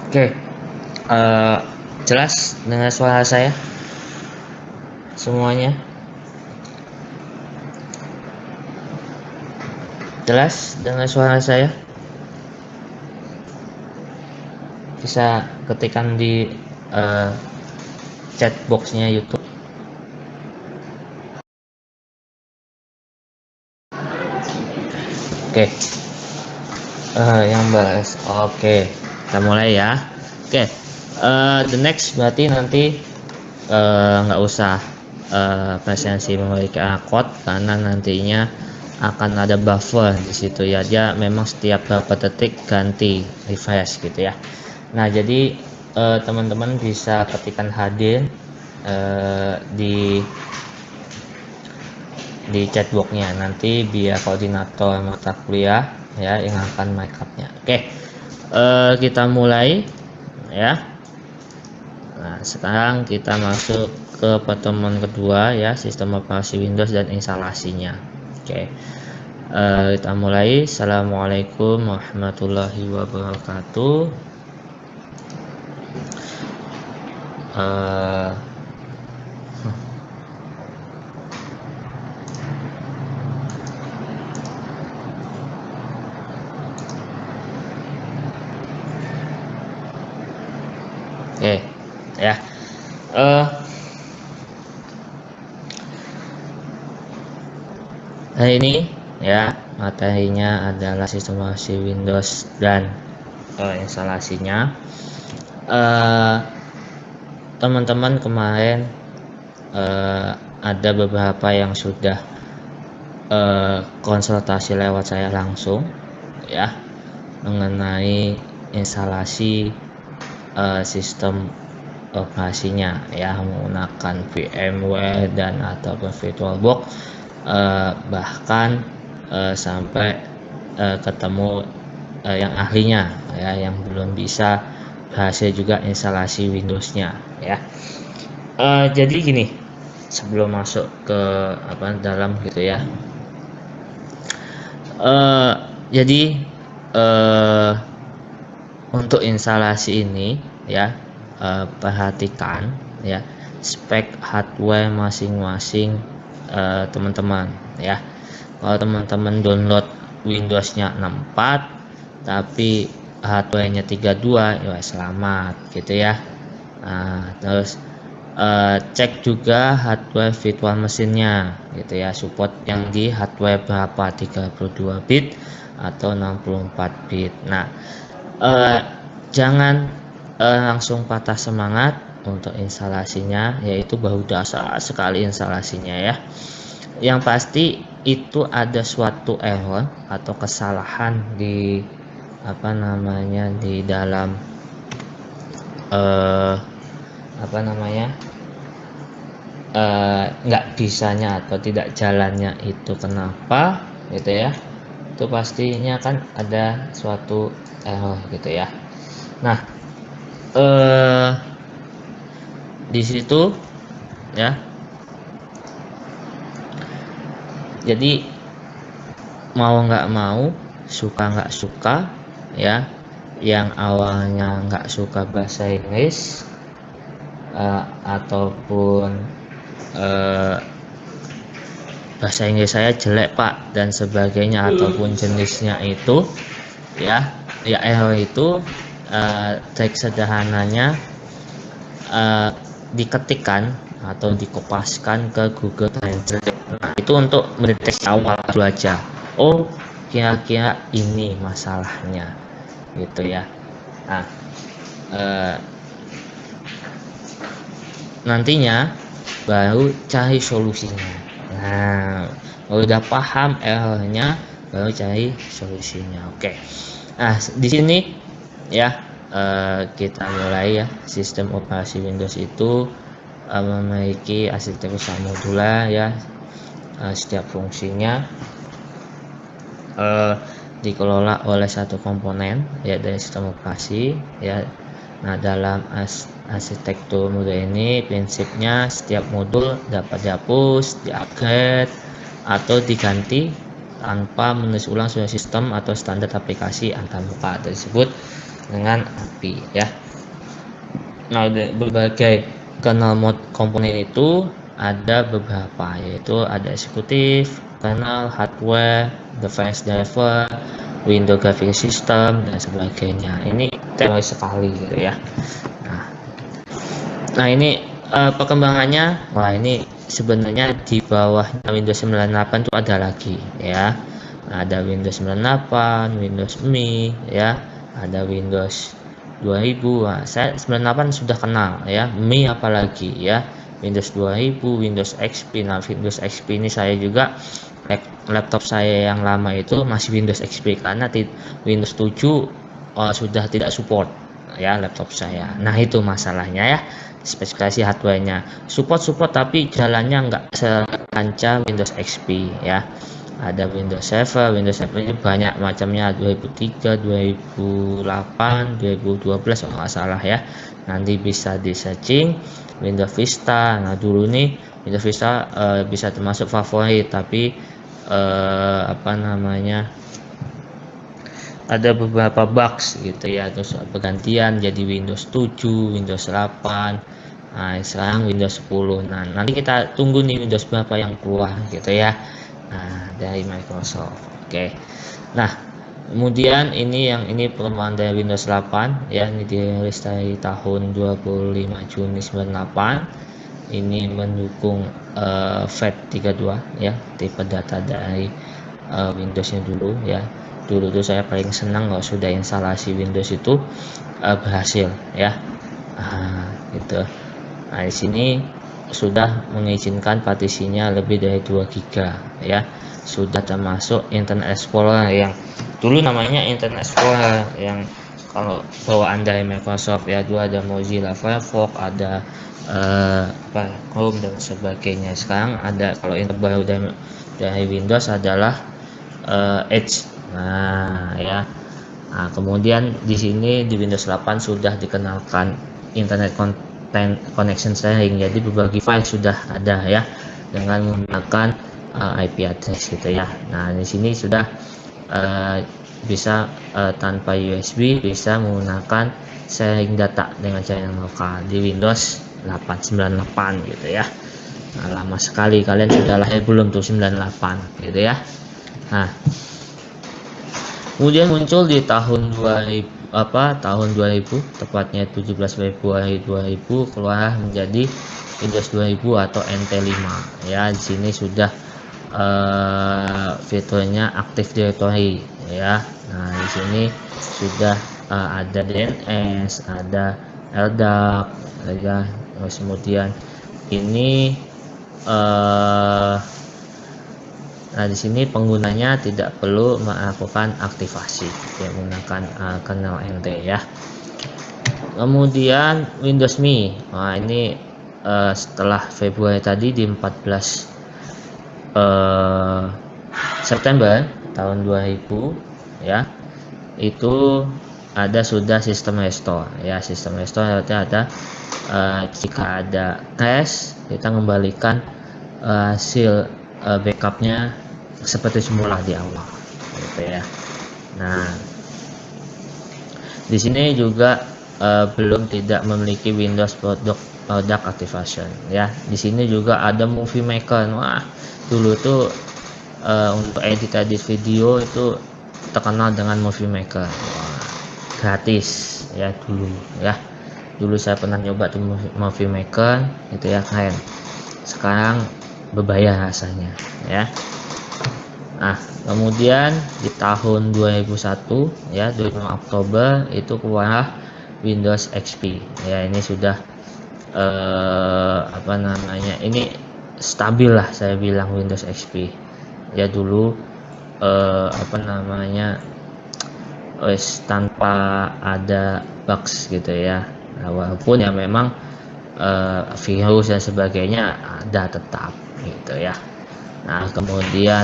Oke, jelas dengan suara saya semuanya? Jelas dengan suara saya? Bisa ketikkan di chat boxnya YouTube. Oke, yang balas. Oke, kita mulai ya. Oke, the next berarti nanti nggak usah presensi memiliki akun karena nantinya akan ada buffer di situ ya. Dia memang setiap berapa detik ganti refresh gitu ya. Nah, jadi teman-teman bisa ketikkan hadir di chatboxnya, nanti biar koordinator mata kuliah ya yang akan mic up-nya. Oke, kita mulai ya. Nah, sekarang kita masuk ke pertemuan kedua ya, sistem operasi Windows dan instalasinya. Oke, kita mulai. Assalamualaikum warahmatullahi wabarakatuh. Oke ya, hari ini ya materinya adalah sistem operasi Windows dan instalasinya. Teman-teman kemarin ada beberapa yang sudah konsultasi lewat saya langsung ya mengenai instalasi sistem operasinya ya, menggunakan VMware dan ataupun VirtualBox, bahkan sampai ketemu yang ahlinya ya, yang belum bisa berhasil juga instalasi Windows-nya ya. Jadi gini, sebelum masuk ke dalam gitu ya, jadi untuk instalasi ini ya, perhatikan ya spek hardware masing-masing teman-teman ya. Kalau teman-teman download Windows-nya 64 tapi hardware-nya 32, ya selamat gitu ya. Nah, terus cek juga hardware virtual mesinnya gitu ya, support yang di hardware berapa, 32 bit atau 64 bit. Nah, jangan langsung patah semangat untuk instalasinya, yaitu baru dasar sekali instalasinya ya. Yang pasti itu ada suatu error atau kesalahan di di dalam nggak bisanya atau tidak jalannya itu kenapa gitu ya. Itu pastinya kan ada suatu error gitu ya. Nah, di situ ya, jadi mau nggak mau, suka nggak suka ya, yang awalnya nggak suka bahasa Inggris ataupun bahasa Inggris saya jelek Pak dan sebagainya, ataupun jenisnya itu ya error itu, trik sederhananya diketikkan atau dikopaskan ke Google Translate. Nah, itu untuk mendeteksi awal dulu aja, oh kira-kira ini masalahnya gitu ya. Nah, nantinya baru cari solusinya. Nah, kalau udah paham errornya baru cari solusinya. Oke. Nah, di sini ya kita mulai ya. Sistem operasi Windows itu memiliki arsitektur modular ya. Setiap fungsinya dikelola oleh satu komponen ya dari sistem operasi ya. Nah, dalam arsitektur modul ini prinsipnya setiap modul dapat dihapus, di-upgrade atau diganti tanpa menulis ulang sesuai sistem atau standar aplikasi antarmuka tersebut dengan API ya. Nah, berbagai kernel mode komponen itu ada beberapa, yaitu ada eksekutif, kernel, hardware, device driver, Windows graphic system dan sebagainya. Ini teori sekali gitu ya. Nah ini perkembangannya, wah ini sebenarnya di bawah Windows 98 itu ada lagi ya. Nah, ada Windows 98, Windows ME ya, ada Windows 2000. Nah, saya 98 sudah kenal ya, ME apalagi ya, Windows 2000, Windows XP. Nah, Windows XP ini saya juga, laptop saya yang lama itu masih Windows XP karena Windows 7 sudah tidak support ya laptop saya. Nah, itu masalahnya ya, spesifikasi hardware-nya support tapi jalannya nggak selancar Windows XP ya. Ada Windows Server itu banyak macamnya, 2003, 2008, 2012 kalau nggak salah ya. Nanti bisa di searching. Windows Vista, nah dulu nih Windows Vista bisa termasuk favorit, tapi ada beberapa bugs gitu ya, terus pergantian jadi Windows 7, Windows 8, nah sekarang Windows 10. Nah, nanti kita tunggu nih Windows berapa yang keluar gitu ya, nah dari Microsoft. Oke. Nah, kemudian ini perkembangan dari Windows 8 ya, ini dirilis dari tahun 25 Juni 98. Ini mendukung FAT32 ya, tipe data dari Windowsnya dulu ya. Dulu tuh saya paling senang kalau sudah instalasi Windows itu berhasil ya. Gitu. Nah, di sini sudah mengizinkan partisinya lebih dari 2 GB ya. Sudah termasuk Internet Explorer yang dulu namanya Internet Explorer, yang kalau bawaan dari Microsoft ya, dulu ada Mozilla Firefox, ada Chrome dan sebagainya. Sekarang ada, kalau yang terbaru dari Windows adalah Edge. Nah ya, nah, kemudian di sini di Windows 8 sudah dikenalkan Internet Connection Sharing, jadi berbagi file sudah ada ya, dengan menggunakan IP address gitu ya. Nah di sini sudah bisa tanpa USB, bisa menggunakan sharing data dengan cara yang lokal di Windows 898 gitu ya. Nah, lama sekali kalian sudah lahir belum tuh 98 gitu ya. Nah kemudian muncul di tahun 2000 tepatnya 17 Februari 2000 keluar menjadi Windows 2000 atau NT5 ya. Di sini sudah fiturnya Active Directory ya. Nah di sini sudah ada DNS, ada LDAP ya. Terus kemudian ini nah di sini penggunanya tidak perlu melakukan aktivasi ya, menggunakan kernel NT ya. Kemudian Windows Me, nah ini setelah Februari tadi di 14 September tahun 2000 ya, itu ada sudah sistem restore ya. Sistem restore artinya ada jika ada crash kita kembalikan hasil backupnya seperti semula di awal gitu ya. Nah di sini juga belum tidak memiliki Windows Product Activation ya. Di sini juga ada Movie Maker. Wah dulu tuh untuk edit video itu terkenal dengan Movie Maker. Wah, gratis ya dulu ya. Dulu saya pernah nyoba tuh Movie Maker itu ya, keren. Sekarang berbayar rasanya ya. Nah kemudian di tahun 2001 ya, 25 Oktober itu keluar Windows XP ya. Ini sudah ini stabil lah saya bilang Windows XP ya. Dulu tanpa ada bugs gitu ya. Nah, walaupun ya memang virus dan sebagainya ada tetap gitu ya. Nah kemudian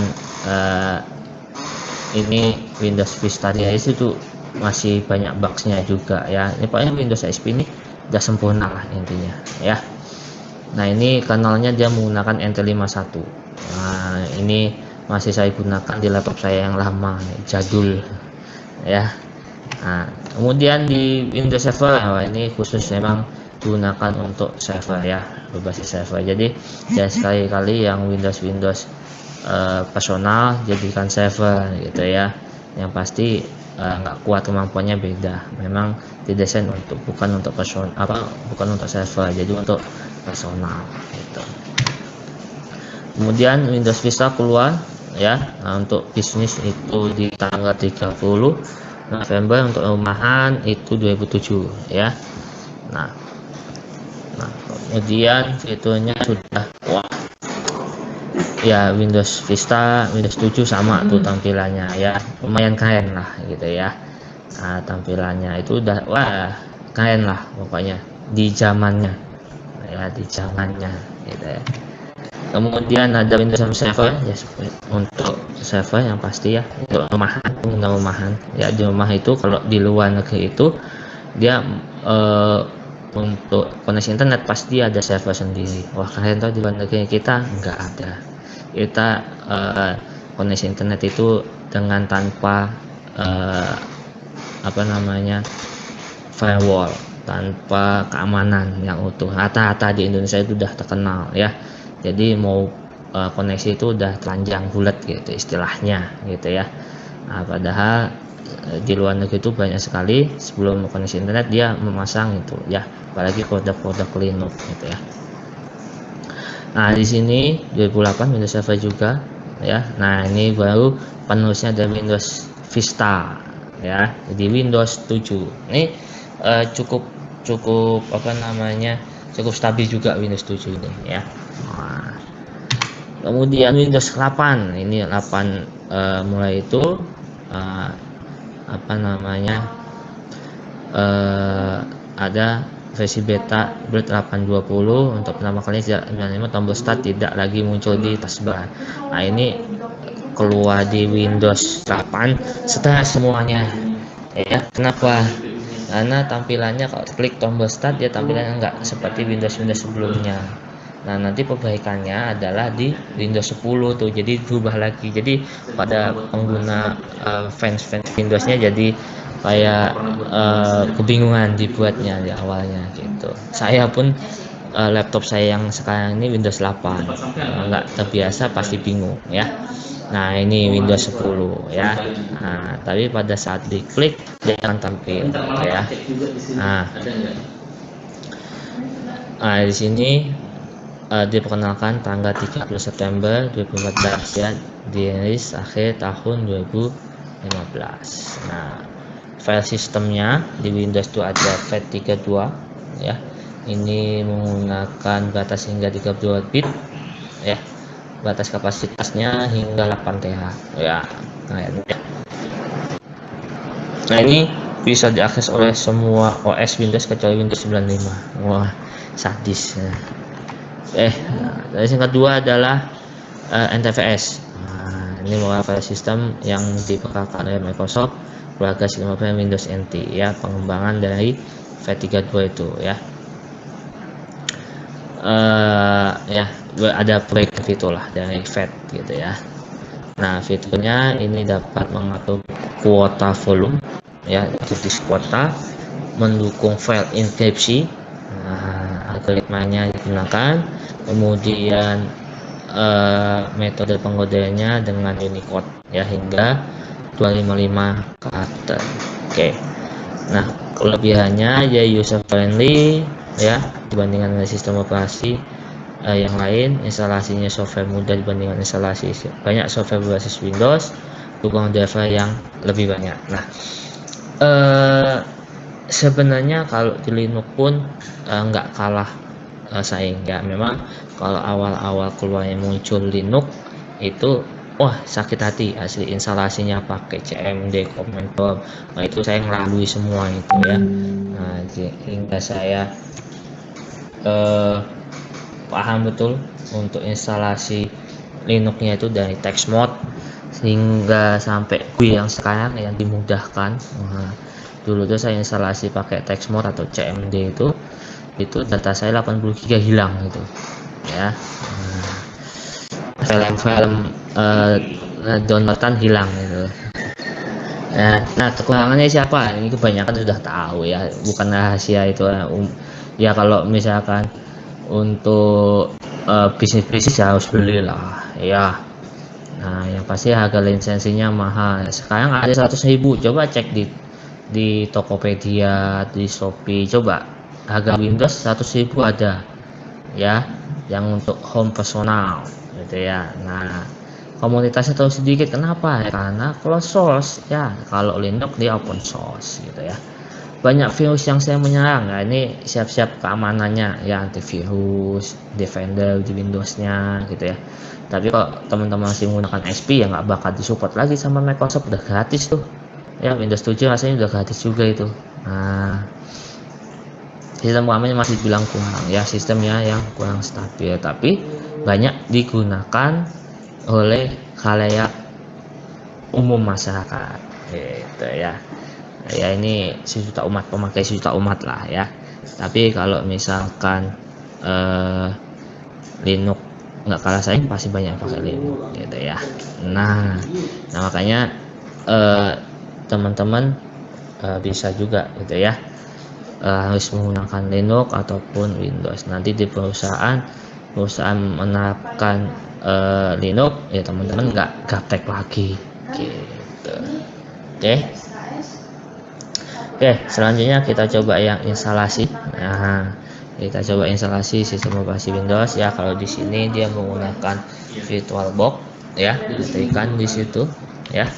ini Windows Vista dia itu masih banyak bugsnya juga ya. Ini pokoknya Windows XP ini udah sempurna lah intinya ya. Nah ini kanalnya dia menggunakan NT51. Nah ini masih saya gunakan di laptop saya yang lama, jadul ya. Nah kemudian di Windows Server, ini khusus memang digunakan untuk server ya, berbasis server. Jadi jangan sekali-kali yang Windows personal jadikan server gitu ya. Yang pasti nggak kuat, kemampuannya beda. Memang didesain bukan untuk server, jadi untuk personal gitu. Kemudian Windows Vista keluar ya. Nah, untuk bisnis itu di tanggal 30 November, untuk rumahan itu 2007 ya. Nah kemudian fiturnya sudah wah ya, Windows Vista Windows 7 sama tuh tampilannya ya, lumayan keren lah gitu ya. Nah, tampilannya itu udah wah keren lah pokoknya di zamannya ya, gitu ya. Kemudian ada Windows Server ya, untuk server yang pasti ya, untuk rumahan ya. Di rumah itu, kalau di luar negeri itu dia untuk koneksi internet pasti ada server sendiri. Wah kalian tahu di luar negeri kita nggak ada. Kita koneksi internet itu dengan tanpa firewall, tanpa keamanan yang utuh. Rata-rata di Indonesia itu udah terkenal ya. Jadi mau koneksi itu udah telanjang bulat gitu istilahnya gitu ya. Nah, padahal di luar negeri itu banyak sekali sebelum koneksi internet dia memasang itu ya, apalagi produk-produk Linux gitu ya. Nah di sini 2008 Windows Server juga ya. Nah ini baru penerusnya dari Windows Vista ya, jadi Windows 7 ini cukup stabil juga Windows 7 ini ya. Nah, kemudian Windows 8 ini 8 mulai itu ada versi beta build 8.20 untuk pertama kali sejak 95 tombol start tidak lagi muncul di taskbar. Nah ini keluar di Windows 8 setelah semuanya ya. Kenapa? Karena tampilannya kalau klik tombol start dia tampilannya enggak seperti Windows sebelumnya. Nah nanti perbaikannya adalah di Windows 10 tuh, jadi berubah lagi. Jadi pada pengguna fans Windowsnya jadi kayak kebingungan dibuatnya di awalnya gitu. Saya pun laptop saya yang sekarang ini Windows 8 nggak terbiasa pasti bingung ya. Nah ini Windows 10 ya. Nah tapi pada saat diklik dia akan tampil ya. Nah di sini diperkenalkan tanggal 30 September 2014 ya, dirilis akhir tahun 2015. Nah file sistemnya di Windows itu ada FAT32 ya, ini menggunakan batas hingga 32 bit ya, batas kapasitasnya hingga 8 TB ya. Nah ini bisa diakses oleh semua OS Windows kecuali Windows 95. Wah sadis ya. Dari yang kedua adalah NTFS. Nah, ini merupakan file system yang diperkenalkan oleh Microsoft keluarga sistem operating Windows NT ya, pengembangan dari FAT32 itu ya. Ada proyek itulah dari FAT gitu ya. Nah fiturnya ini dapat mengatur kuota volume ya, disk kuota, mendukung file enkripsi. Nah, algoritmanya digunakan, kemudian metode pengkodeannya dengan Unicode ya hingga 255 karakter. Oke. Nah, kelebihannya ya user friendly ya dibandingkan dengan sistem operasi yang lain. Instalasinya software mudah dibandingkan instalasi banyak software berbasis Windows, dukungan driver yang lebih banyak. Nah, sebenarnya kalau di Linux pun nggak kalah saing ya. Memang kalau awal-awal keluarnya muncul Linux itu wah sakit hati asli, instalasinya pakai CMD, Commodore. Nah itu saya ngelalui semua itu ya. Nah hingga saya paham betul untuk instalasi Linuxnya itu dari text mode sehingga sampai GUI yang sekarang yang dimudahkan. Nah, dulu tuh saya instalasi pakai text mode atau CMD itu data saya 80 GB hilang gitu ya. Film-film downloadan hilang gitu. Nah kekurangannya siapa? Ini kebanyakan sudah tahu ya, bukan rahasia itu ya. Kalau misalkan untuk bisnis ya harus belilah ya. Nah yang pasti harga lisensinya mahal. Sekarang ada 100.000, coba cek di Tokopedia, di Shopee, coba harga Windows 100.000 ada ya, yang untuk home personal gitu ya. Nah komunitasnya terlalu sedikit, kenapa? Karena closed source ya. Kalau Linux dia open source gitu ya. Banyak virus yang saya menyerang. Nah ini siap-siap keamanannya ya, antivirus, Defender di Windowsnya gitu ya. Tapi kalau teman-teman masih menggunakan XP ya nggak bakal disupport lagi sama Microsoft, udah gratis tuh ya. Windows 7 rasanya udah gratis juga itu. Nah sistem keamanannya masih bilang kurang ya, sistemnya yang kurang stabil, tapi banyak digunakan oleh khalayak umum masyarakat gitu ya. Ya ini sejuta umat, pemakai sejuta umat lah ya. Tapi kalau misalkan Linux nggak kalah saing, pasti banyak pakai Linux gitu ya. Nah makanya teman-teman bisa juga gitu ya, harus menggunakan Linux ataupun Windows. Nanti di perusahaan menerapkan Linux ya, teman-teman nggak gaptek lagi gitu. Oke, selanjutnya kita coba yang instalasi. Nah kita coba instalasi sistem operasi Windows ya. Kalau di sini dia menggunakan VirtualBox ya, ditekan di situ ya.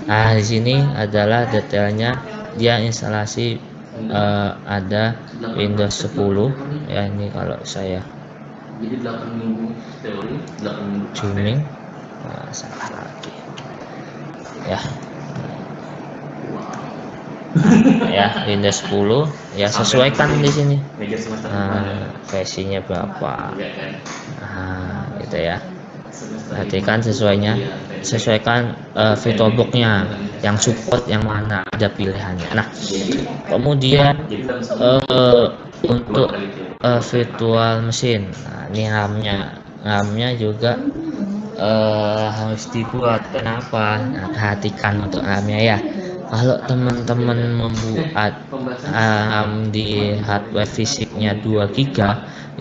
Nah di sini adalah detailnya, dia instalasi ada Windows 10 ya. Ini kalau saya tuning salah lagi ya. Ya Windows 10 ya, sesuaikan di sini versinya berapa, gitu ya. Perhatikan sesuaikan VirtualBox-nya yang support yang mana, ada pilihannya. Nah, kemudian untuk virtual mesin, nah ini RAM-nya juga harus dibuat. Kenapa? Nah, perhatikan untuk RAM-nya ya. Kalau teman-teman membuat RAM di hardware fisiknya 2 GB,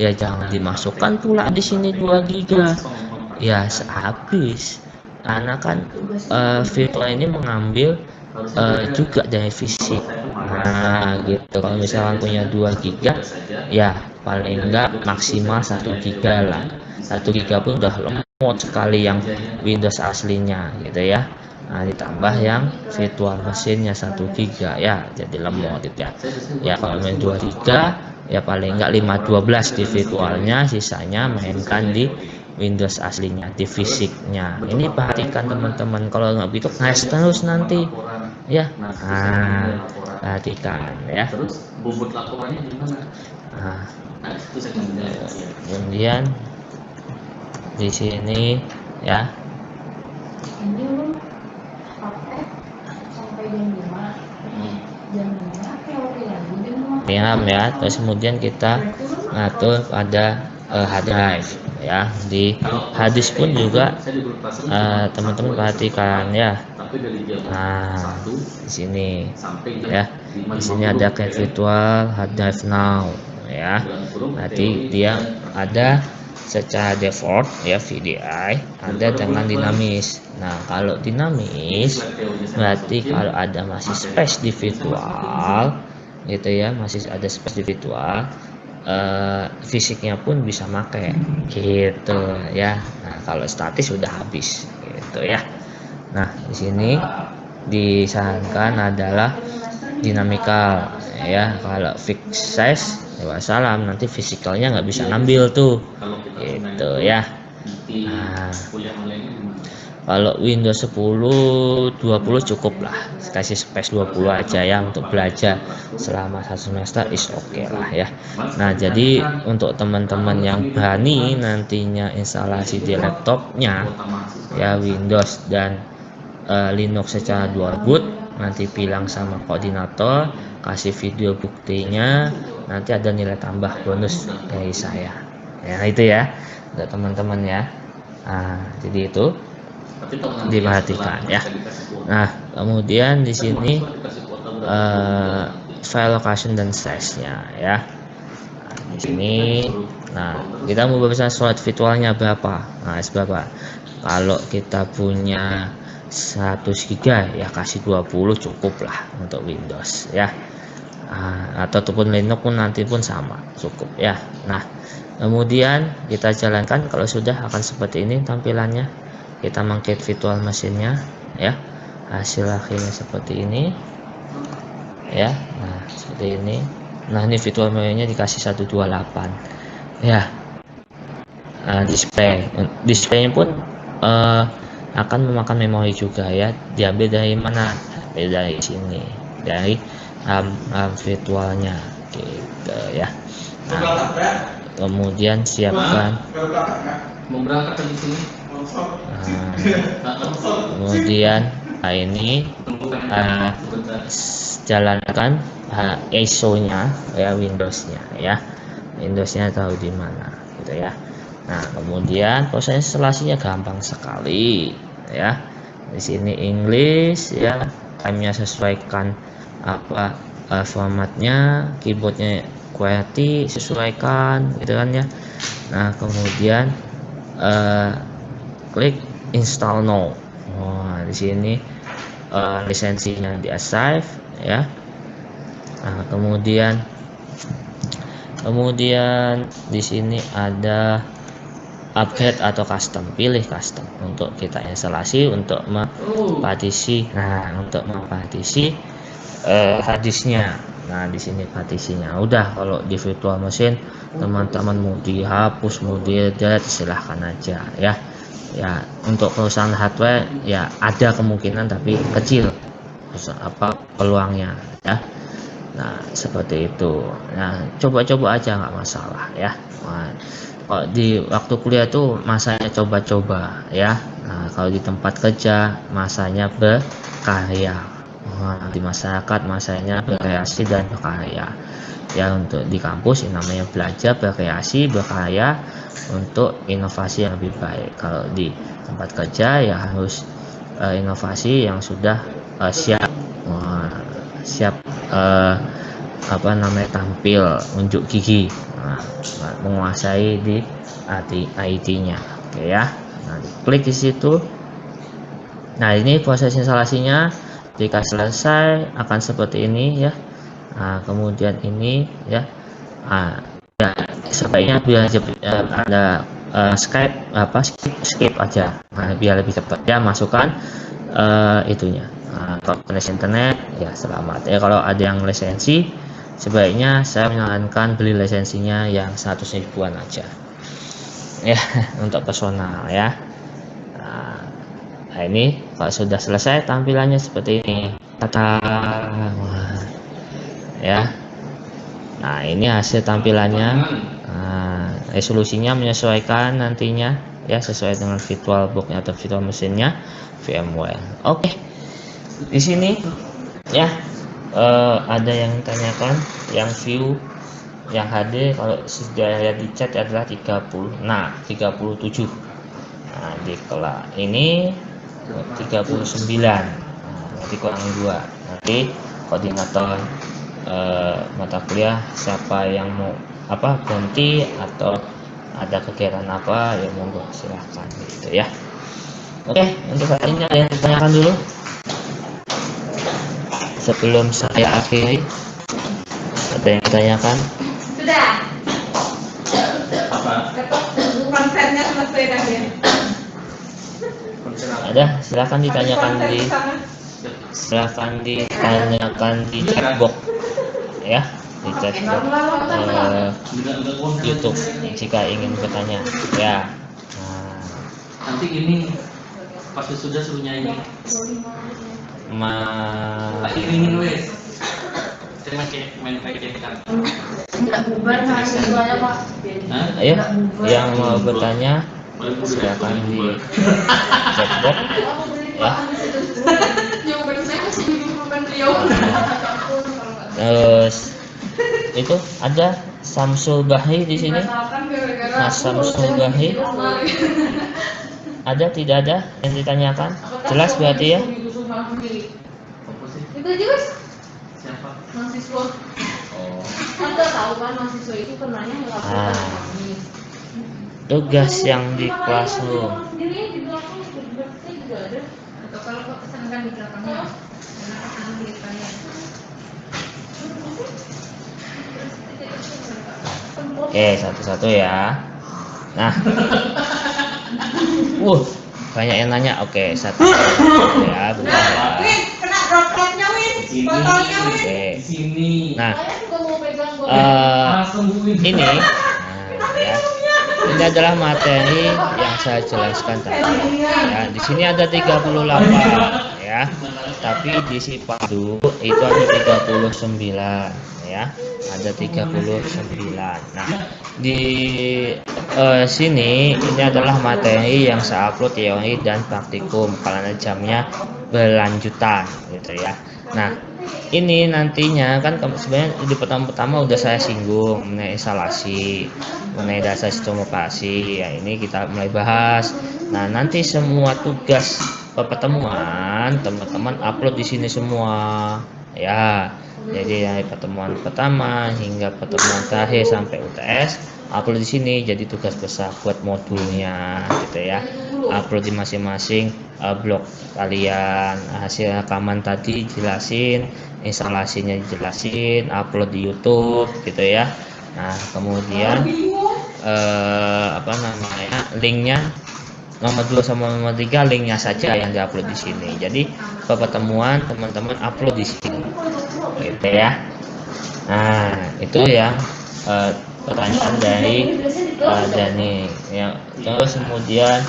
ya jangan dimasukkan pula di sini 2 GB. Ya habis. Karena kan virtual ini mengambil juga dari fisik. Nah, gitu. Kalau misalkan punya 2 GB, ya paling enggak maksimal 1 GB lah. 1 GB pun udah lemot sekali yang Windows aslinya, gitu ya. Nah, ditambah yang virtual mesinnya 1 GB, ya jadi lemot gitu ya. Ya kalau main 2 GB, ya paling enggak 512 di virtualnya, sisanya mainkan di Windows aslinya, di fisiknya. Ini perhatikan teman-teman, kalau nggak begitu crash terus nanti ya. Nah, perhatikan ya. Nah, kemudian di sini ya, RAM ya. Terus kemudian kita ngatur pada hard drive ya. Di hard disk pun juga teman-teman perhatikan ya. Nah, di sini ya, di sini ada create virtual hard drive now ya. Nanti dia ada secara default ya VDI, ada dengan dinamis. Nah, kalau dinamis berarti kalau ada masih space di virtual gitu ya, masih ada space di virtual, fisiknya pun bisa pakai gitu ya. Nah, kalau statis sudah habis gitu ya. Nah, di sini disarankan adalah dinamikal ya. Kalau fixed size ya salam, nanti fisikalnya nggak bisa ngambil tuh gitu ya. Nah, kalau Windows 10 20 cukup lah, kasih space 20 aja ya untuk belajar selama 1 semester is oke lah ya. Nah, jadi untuk teman-teman yang berani nantinya instalasi di laptopnya ya Windows dan Linux secara dual boot, nanti bilang sama koordinator, kasih video buktinya, nanti ada nilai tambah bonus dari saya ya. Itu ya untuk teman-teman ya. Nah, jadi itu diperhatikan ya. Nah, kemudian di sini file location dan size-nya ya. Nah, di sini, nah kita mau berbesar slot virtualnya berapa? Nah, berapa? Kalau kita punya 100 GB ya kasih 20 cukup lah untuk Windows ya. Ataupun Linux pun nanti pun sama cukup ya. Nah, kemudian kita jalankan. Kalau sudah akan seperti ini tampilannya. Kita mengcreate virtual mesinnya ya, hasil akhirnya seperti ini ya. Nah, seperti ini. Nah, ini virtual mesinnya dikasih 128 ya. Displaynya pun akan memakan memori juga ya. Diambil dari mana? Dari sini, dari RAM virtualnya gitu ya. Nah, kemudian siapkan. Kemudian ini jalankan ISO-nya ya, Windows-nya ya. Windows-nya tahu di mana gitu ya. Nah, kemudian proses instalasinya gampang sekali ya. Di sini English ya, time-nya sesuaikan apa formatnya, keyboardnya QWERTY sesuaikan gitu kan ya. Nah, kemudian klik install now. Di sini lisensinya di save ya. Nah, kemudian di sini ada upgrade atau custom, pilih custom untuk kita instalasi untuk mempartisi. Nah, untuk mempartisi harddisknya. Nah, di sini partisinya udah. Kalau di virtual machine teman-teman mau dihapus mau di-delete silahkan aja ya. Untuk kerusakan hardware ya ada kemungkinan tapi kecil. peluangnya ya. Nah seperti itu. Nah coba-coba aja nggak masalah ya. Nah, kalau di waktu kuliah tuh masanya coba-coba ya. Nah kalau di tempat kerja masanya berkarya. Nah, di masyarakat masanya berkreasi dan berkarya. Ya untuk di kampus yang namanya belajar, berkreasi, berkarya untuk inovasi yang lebih baik. Kalau di tempat kerja ya harus inovasi yang sudah siap siap apa namanya tampil unjuk gigi, menguasai di IT-nya. Oke ya. Nah, klik di situ. Nah, ini proses instalasinya. Jika selesai akan seperti ini ya. Nah, kemudian ini ya. Ya sebaiknya biar ada Skype apa skip aja. Nah, biar lebih cepat ya, masukkan itunya. Kalau koneksi internet ya selamat ya. Kalau ada yang lisensi sebaiknya saya menyarankan beli lisensinya yang 100 ribuan aja ya untuk personal ya. Nah ini kalau sudah selesai tampilannya seperti ini ya. Nah ini hasil tampilannya. Resolusinya menyesuaikan nantinya ya, sesuai dengan VirtualBox atau virtual mesinnya VMware. Oke. Di sini ya ada yang tanyakan yang view yang HD kalau sudah lihat di chat adalah 30. Nah 37. Nah di kelas ini 39. Nanti kurang 2. Nanti koordinator mata kuliah siapa yang mau apa ganti atau ada kegiatan apa ya monggo silahkan gitu ya. Oke, untuk saat ini ada yang ditanyakan dulu sebelum saya akhiri. Ada yang ditanyakan? Sudah. Apa? Konsennya selesai dah ya. Ada, silakan ditanyakan di chatbox ya, di chatbox YouTube jika ingin bertanya ya. Nanti ini pasti sudah suruh nyanyi. Ini nulis. Terima kasih main pakai kan. Enggak bubar mahasiswanya, Pak. Ayo, yang mau bertanya silakan di chatbox ya. Terus itu ada Samsul Bahri di sini. Mas Samsul Bahri. Ada tidak ada yang ditanyakan? Jelas berarti ya? Itu aja, Mas. Siapa? Mahasiswa. Oh. Anda tahu kan mahasiswa itu kenanya nggak tugas yang di classroom. Sendiri di belakang juga ada. Atau kalau kok pesankan di belakangnya. Oke, satu-satu ya. Nah, banyak yang nanya. Oke, satu ya, bentar ya. Kena dropletnya, Win. Botolnya, Win. Oke. Di sini. Nah, Saya juga mau pegang ini, ya, ini adalah materi yang saya jelaskan tadi. Ya, di sini ada 38 ya, tapi di Sipadu itu ada 39 ya, ada 39. Nah, di sini ini adalah materi yang saya upload teori dan praktikum karena jamnya berlanjutan gitu ya. Nah, ini nantinya kan sebenarnya di pertama udah saya singgung mengenai instalasi, mengenai dasar sistem operasi ya, ini kita mulai bahas. Nah, nanti semua tugas pertemuan teman-teman upload di sini semua ya. Jadi dari pertemuan pertama hingga pertemuan terakhir sampai UTS upload di sini, jadi tugas besar buat modulnya gitu ya. Upload di masing-masing blog kalian, hasil rekaman tadi jelasin, instalasinya dijelasin, upload di YouTube gitu ya. Nah, kemudian apa namanya, linknya nomor 2 sama nomor 3 linknya saja yang diupload di sini. Jadi pertemuan teman-teman upload di sini gitu ya. Nah, itu ya pertanyaan dari Dani ya. Terus kemudian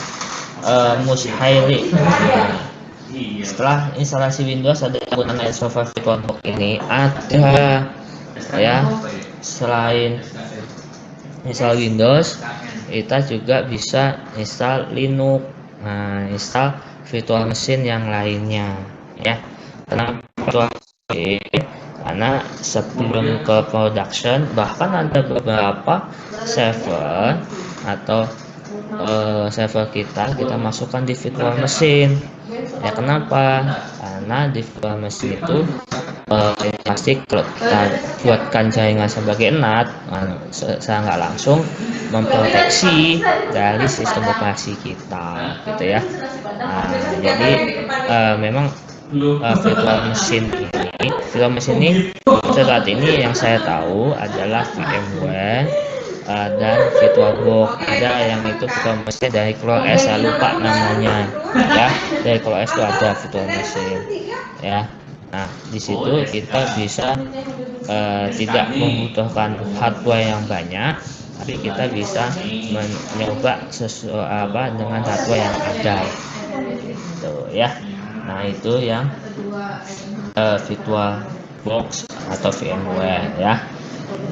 Mushairi, Iya. Setelah instalasi Windows ada penggunaan Ensover VirtualBox ini ada ya, selain install Windows kita juga bisa install Linux, nah install virtual machine yang lainnya ya. Kenapa virtual machine? Karena sebelum ke production bahkan ada beberapa server atau server kita masukkan di virtual machine ya. Kenapa? Karena di virtual machine itu pasti kalau kita buatkan jaringan sebagai NAT, saya nggak langsung memproteksi dari sistem operasi kita gitu ya. Jadi memang virtual machine ini saat ini yang saya tahu adalah VMware dan VirtualBox. Ada yang itu virtual machine dari CoreOS, saya lupa namanya ya. Dari CoreOS itu ada virtual machine ya. Nah di situ kita bisa tidak membutuhkan hardware yang banyak, tapi kita bisa mencoba sesuai dengan hardware yang ada tuh ya. Nah itu yang VirtualBox atau VMware ya.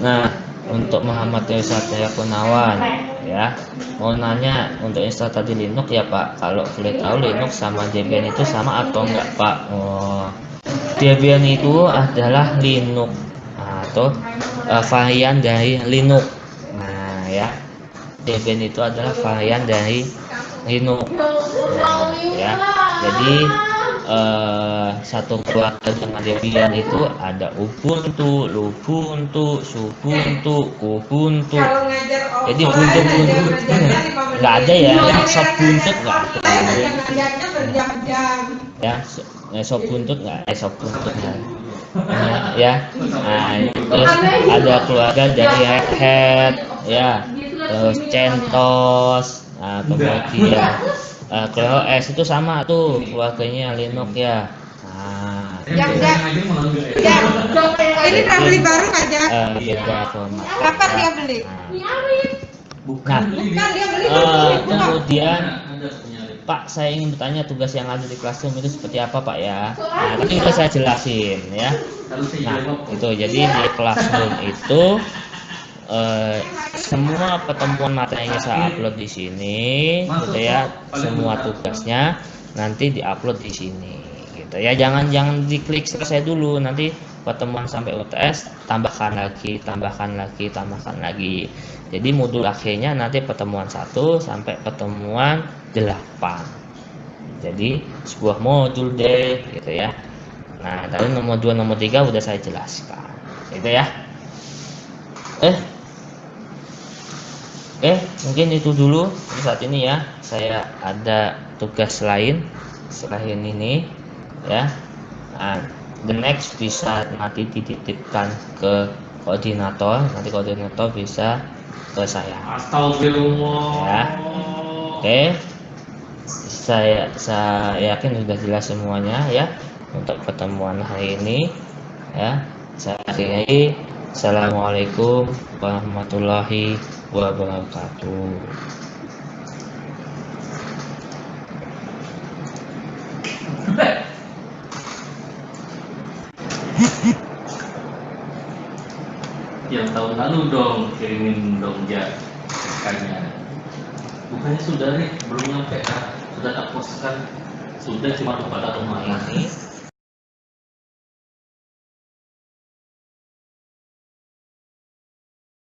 Nah untuk Muhammad Satria Gunawan ya, mau nanya untuk install tadi Linux ya Pak. Kalau boleh tahu Linux sama Debian itu sama atau enggak Pak? Oh, Debian itu adalah Linux atau varian dari Linux. Nah ya, Debian itu adalah varian dari Linux ya. Jadi satu keluarga dengan Debian itu ada Ubuntu, Lubuntu, Subuntu, Kubuntu. Jadi Ubuntu nggak ada ya, Sobuntut nggak ada. Ya, Sobuntut nggak, Sobuntut ya. Nah, terus ada keluarga dari Red Hat ya, terus CentOS, kemudian CoreOS itu sama tuh keluarganya Linux ya. Nah, ini udah beli baru aja. Beda format. Kapan dia beli? Bukan dia beli Kemudian Pak, saya ingin bertanya tugas yang ada di Classroom itu seperti apa Pak ya? Nah, tadi udah saya jelasin ya. Nah, itu jadi di Classroom itu semua pertemuan materinya saya upload di sini gitu ya. Semua tugasnya nanti diupload di sini gitu ya. Jangan diklik selesai dulu, nanti pertemuan sampai UTS tambahkan lagi. Jadi modul akhirnya nanti pertemuan 1 sampai pertemuan 8. Jadi sebuah modul deh gitu ya. Nah, tadi nomor 2 nomor 3 udah saya jelaskan gitu ya. Mungkin itu dulu saat ini ya. Saya ada tugas lain selain ini ya. Nah, the next bisa nanti dititipkan ke koordinator. Nanti koordinator bisa ke saya. Astagfirullah. Ya. Oke. Saya yakin sudah jelas semuanya ya untuk pertemuan hari ini ya. Saya akhiri. Assalamualaikum warahmatullahi wabarakatuh. Yang tahun lalu dong kirimin dong ya SK-nya. Bukannya sudah nih belum nyampe, sudah tak poskan, sudah cuma kepada rumah ini.